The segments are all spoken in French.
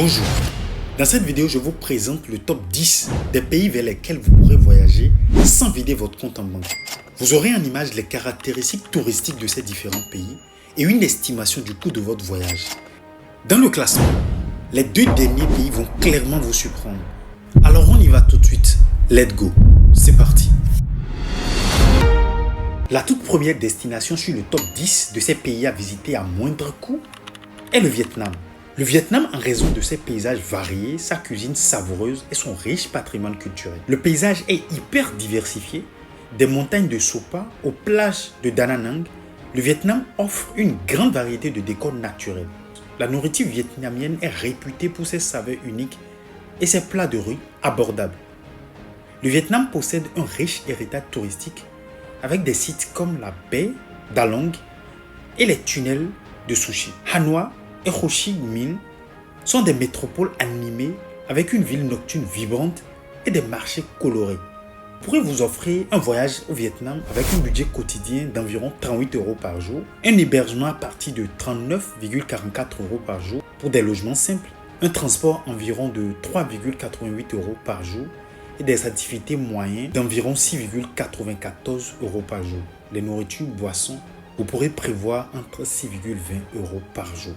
Bonjour, dans cette vidéo je vous présente le top 10 des pays vers lesquels vous pourrez voyager sans vider votre compte en banque. Vous aurez en image les caractéristiques touristiques de ces différents pays et une estimation du coût de votre voyage. Dans le classement, les deux derniers pays vont clairement vous surprendre. Alors on y va tout de suite, let's go, c'est parti. La toute première destination sur le top 10 de ces pays à visiter à moindre coût est le Vietnam. Le Vietnam, en raison de ses paysages variés, sa cuisine savoureuse et son riche patrimoine culturel. Le paysage est hyper diversifié, des montagnes de Sapa aux plages de Da Nang. Le Vietnam offre une grande variété de décors naturels. La nourriture vietnamienne est réputée pour ses saveurs uniques et ses plats de rue abordables. Le Vietnam possède un riche héritage touristique avec des sites comme la baie d'Along et les tunnels de Sushi. Hanoï et Ho Chi Minh sont des métropoles animées avec une ville nocturne vibrante et des marchés colorés. Vous pourrez vous offrir un voyage au Vietnam avec un budget quotidien d'environ 38 € par jour, un hébergement à partir de 39,44 € par jour pour des logements simples, un transport environ de 3,88 € par jour et des activités moyennes d'environ 6,94 € par jour. Les nourritures, boissons, vous pourrez prévoir entre 6,20 € par jour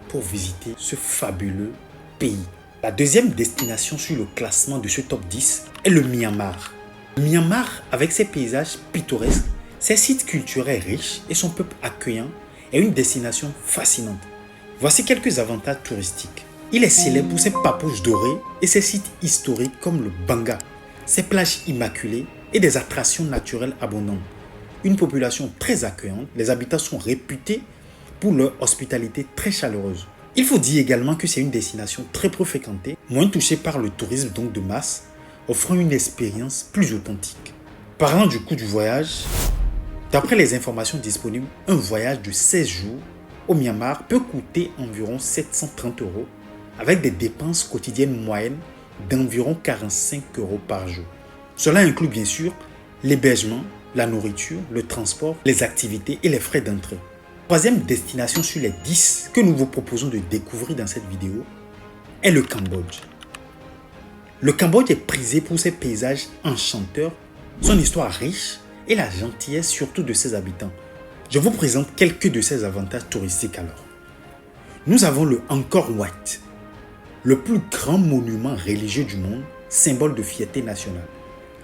pour visiter ce fabuleux pays. La deuxième destination sur le classement de ce top 10 est le Myanmar. Le Myanmar, avec ses paysages pittoresques, ses sites culturels riches et son peuple accueillant, est une destination fascinante. Voici quelques avantages touristiques. Il est célèbre pour ses papouches dorées et ses sites historiques comme le Banga, ses plages immaculées et des attractions naturelles abondantes. Une population très accueillante, les habitants sont réputés pour leur hospitalité très chaleureuse. Il faut dire également que c'est une destination très peu fréquentée, moins touchée par le tourisme donc de masse, offrant une expérience plus authentique. Parlant du coût du voyage, d'après les informations disponibles, un voyage de 16 jours au Myanmar peut coûter environ 730 € avec des dépenses quotidiennes moyennes d'environ 45 € par jour. Cela inclut bien sûr l'hébergement, la nourriture, le transport, les activités et les frais d'entrée. Troisième destination sur les 10 que nous vous proposons de découvrir dans cette vidéo est le Cambodge. Le Cambodge est prisé pour ses paysages enchanteurs, son histoire riche et la gentillesse surtout de ses habitants. Je vous présente quelques de ses avantages touristiques alors. Nous avons le Angkor Wat, le plus grand monument religieux du monde, symbole de fierté nationale.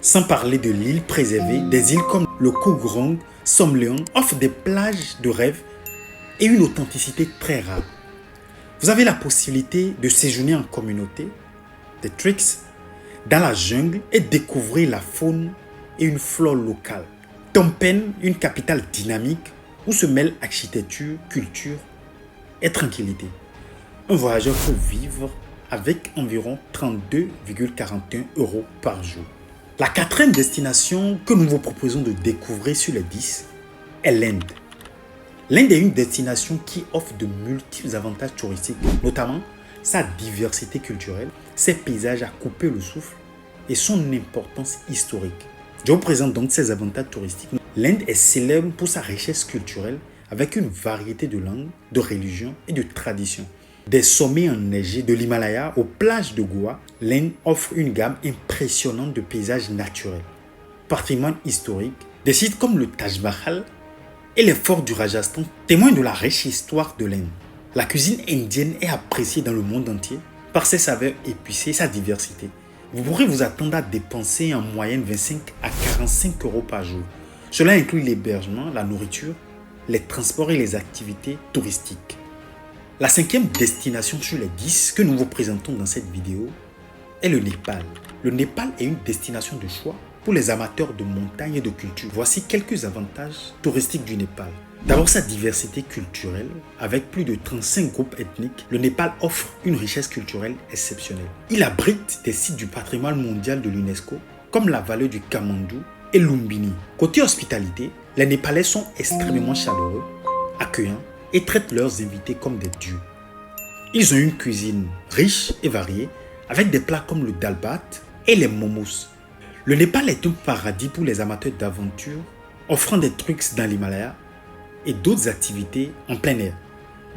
Sans parler de l'île préservée, des îles comme le Koh Grong, Somleong offrent des plages de rêve et une authenticité très rare. Vous avez la possibilité de séjourner en communauté, des treks, dans la jungle et découvrir la faune et une flore locale. Phnom Penh, une capitale dynamique où se mêlent architecture, culture et tranquillité. Un voyageur peut vivre avec environ 32,41 € par jour. La quatrième destination que nous vous proposons de découvrir sur les 10 est l'Inde. L'Inde est une destination qui offre de multiples avantages touristiques, notamment sa diversité culturelle, ses paysages à couper le souffle et son importance historique. Je vous présente donc ces avantages touristiques. L'Inde est célèbre pour sa richesse culturelle avec une variété de langues, de religions et de traditions. Des sommets enneigés de l'Himalaya aux plages de Goa, l'Inde offre une gamme impressionnante de paysages naturels, patrimoine historique, des sites comme le Taj Mahal et les forts du Rajasthan témoignent de la riche histoire de l'Inde. La cuisine indienne est appréciée dans le monde entier par ses saveurs épicées et sa diversité. Vous pourrez vous attendre à dépenser en moyenne 25 à 45 € par jour. Cela inclut l'hébergement, la nourriture, les transports et les activités touristiques. La cinquième destination sur les 10 que nous vous présentons dans cette vidéo est le Népal. Le Népal est une destination de choix pour les amateurs de montagne et de culture. Voici quelques avantages touristiques du Népal. D'abord, sa diversité culturelle. Avec plus de 35 groupes ethniques, le Népal offre une richesse culturelle exceptionnelle. Il abrite des sites du patrimoine mondial de l'UNESCO, comme la vallée du Kamandou et Lumbini. Côté hospitalité, les Népalais sont extrêmement chaleureux, accueillants et traitent leurs invités comme des dieux. Ils ont une cuisine riche et variée, avec des plats comme le dal bhat et les momos. Le Népal est un paradis pour les amateurs d'aventure, offrant des trucs dans l'Himalaya et d'autres activités en plein air.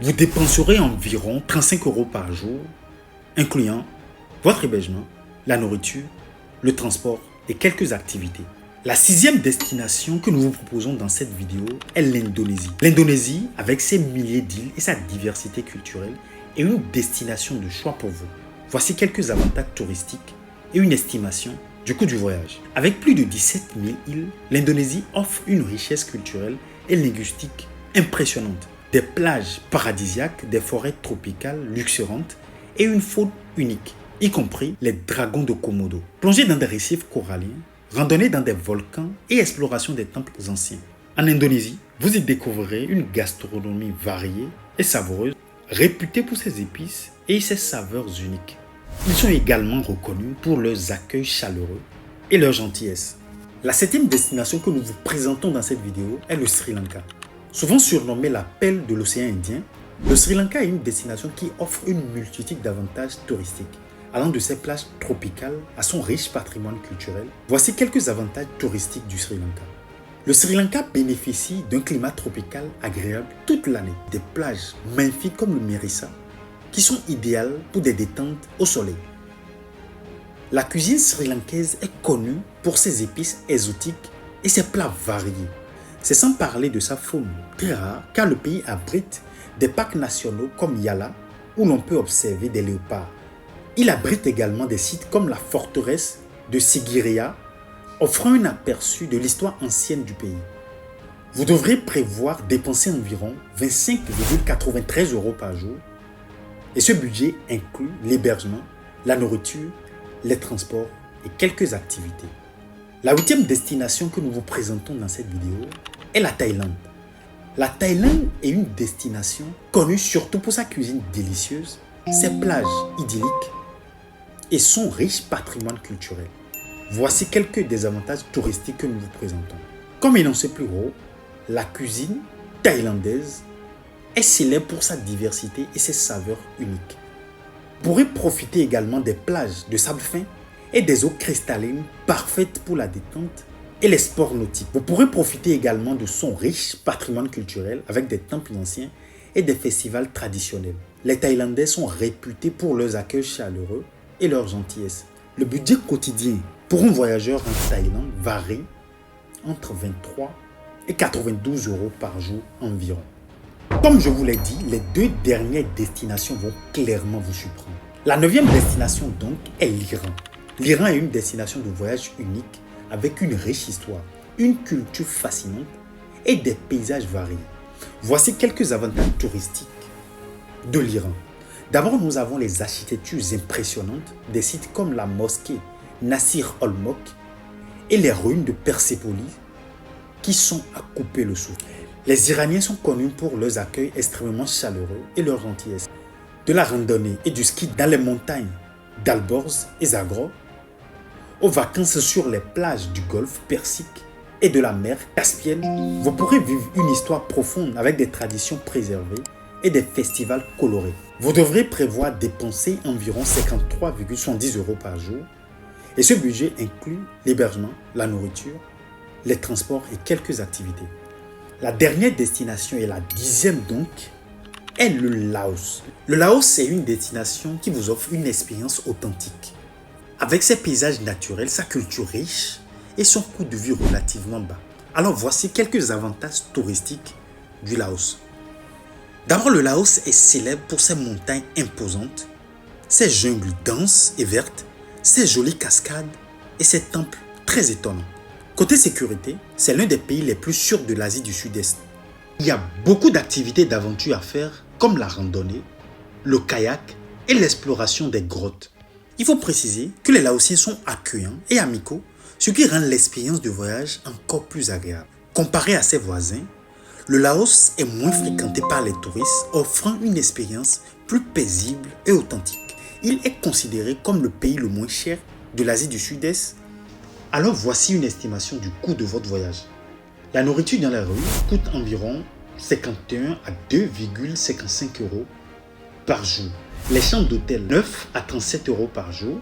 Vous dépenserez environ 35 € par jour, incluant votre hébergement, la nourriture, le transport et quelques activités. La sixième destination que nous vous proposons dans cette vidéo est l'Indonésie. L'Indonésie, avec ses milliers d'îles et sa diversité culturelle, est une destination de choix pour vous. Voici quelques avantages touristiques et une estimation du coût du voyage. Avec plus de 17 000 îles, l'Indonésie offre une richesse culturelle et linguistique impressionnante. Des plages paradisiaques, des forêts tropicales luxuriantes et une faune unique, y compris les dragons de Komodo. Plongez dans des récifs coralliens, randonnée dans des volcans et exploration des temples anciens. En Indonésie, vous y découvrirez une gastronomie variée et savoureuse, réputée pour ses épices et ses saveurs uniques. Ils sont également reconnus pour leurs accueils chaleureux et leur gentillesse. La septième destination que nous vous présentons dans cette vidéo est le Sri Lanka. Souvent surnommé la perle de l'océan Indien, le Sri Lanka est une destination qui offre une multitude d'avantages touristiques. Allant de ses plages tropicales à son riche patrimoine culturel, voici quelques avantages touristiques du Sri Lanka. Le Sri Lanka bénéficie d'un climat tropical agréable toute l'année. Des plages magnifiques comme le Mirissa, qui sont idéales pour des détentes au soleil. La cuisine sri-lankaise est connue pour ses épices exotiques et ses plats variés. C'est sans parler de sa faune très rare, car le pays abrite des parcs nationaux comme Yala, où l'on peut observer des léopards. Il abrite également des sites comme la forteresse de Sigiriya, offrant un aperçu de l'histoire ancienne du pays. Vous devrez prévoir dépenser environ 25,93 € par jour, et ce budget inclut l'hébergement, la nourriture, les transports et quelques activités. La huitième destination que nous vous présentons dans cette vidéo est la Thaïlande. La Thaïlande est une destination connue surtout pour sa cuisine délicieuse, ses plages idylliques et son riche patrimoine culturel. Voici quelques des avantages touristiques que nous vous présentons. Comme énoncé plus haut, la cuisine thaïlandaise est célèbre pour sa diversité et ses saveurs uniques. Vous pourrez profiter également des plages de sable fin et des eaux cristallines parfaites pour la détente et les sports nautiques. Vous pourrez profiter également de son riche patrimoine culturel avec des temples anciens et des festivals traditionnels. Les Thaïlandais sont réputés pour leurs accueils chaleureux et leur gentillesse. Le budget quotidien pour un voyageur en Thaïlande varie entre 23 et 92 € par jour environ. Comme je vous l'ai dit, les deux dernières destinations vont clairement vous surprendre. La neuvième destination donc est l'Iran. L'Iran est une destination de voyage unique avec une riche histoire, une culture fascinante et des paysages variés. Voici quelques avantages touristiques de l'Iran. D'abord, nous avons les architectures impressionnantes des sites comme la mosquée Nasir Olmok et les ruines de Persépolis qui sont à couper le souffle. Les Iraniens sont connus pour leurs accueils extrêmement chaleureux et leur gentillesse. De la randonnée et du ski dans les montagnes d'Alborz et Zagros, aux vacances sur les plages du golfe Persique et de la mer Caspienne, vous pourrez vivre une histoire profonde avec des traditions préservées et des festivals colorés. Vous devrez prévoir dépenser environ 53,70 € par jour et ce budget inclut l'hébergement, la nourriture, les transports et quelques activités. La dernière destination et la 10e donc est le Laos. Le Laos, c'est une destination qui vous offre une expérience authentique. Avec ses paysages naturels, sa culture riche et son coût de vie relativement bas. Alors voici quelques avantages touristiques du Laos. D'abord, le Laos est célèbre pour ses montagnes imposantes, ses jungles denses et vertes, ses jolies cascades et ses temples très étonnants. Côté sécurité, c'est l'un des pays les plus sûrs de l'Asie du Sud-Est. Il y a beaucoup d'activités d'aventure à faire comme la randonnée, le kayak et l'exploration des grottes. Il faut préciser que les Laotiens sont accueillants et amicaux, ce qui rend l'expérience de voyage encore plus agréable. Comparé à ses voisins, le Laos est moins fréquenté par les touristes, offrant une expérience plus paisible et authentique. Il est considéré comme le pays le moins cher de l'Asie du Sud-Est. Alors voici une estimation du coût de votre voyage. La nourriture dans la rue coûte environ 51 à 2,55 € par jour. Les chambres d'hôtel 9 à 37 € par jour.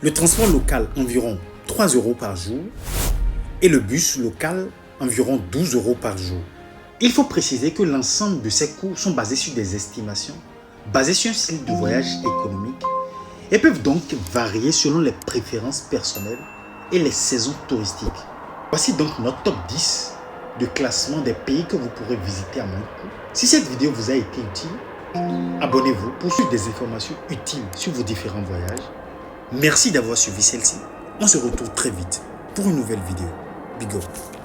Le transport local environ 3 € par jour. Et le bus local environ 12 € par jour. Il faut préciser que l'ensemble de ces coûts sont basés sur des estimations, basées sur un style de voyage économique et peuvent donc varier selon les préférences personnelles et les saisons touristiques. Voici donc notre top 10 de classement des pays que vous pourrez visiter à moindre coût. Si cette vidéo vous a été utile, abonnez-vous pour suivre des informations utiles sur vos différents voyages. Merci d'avoir suivi celle-ci. On se retrouve très vite pour une nouvelle vidéo. Big up.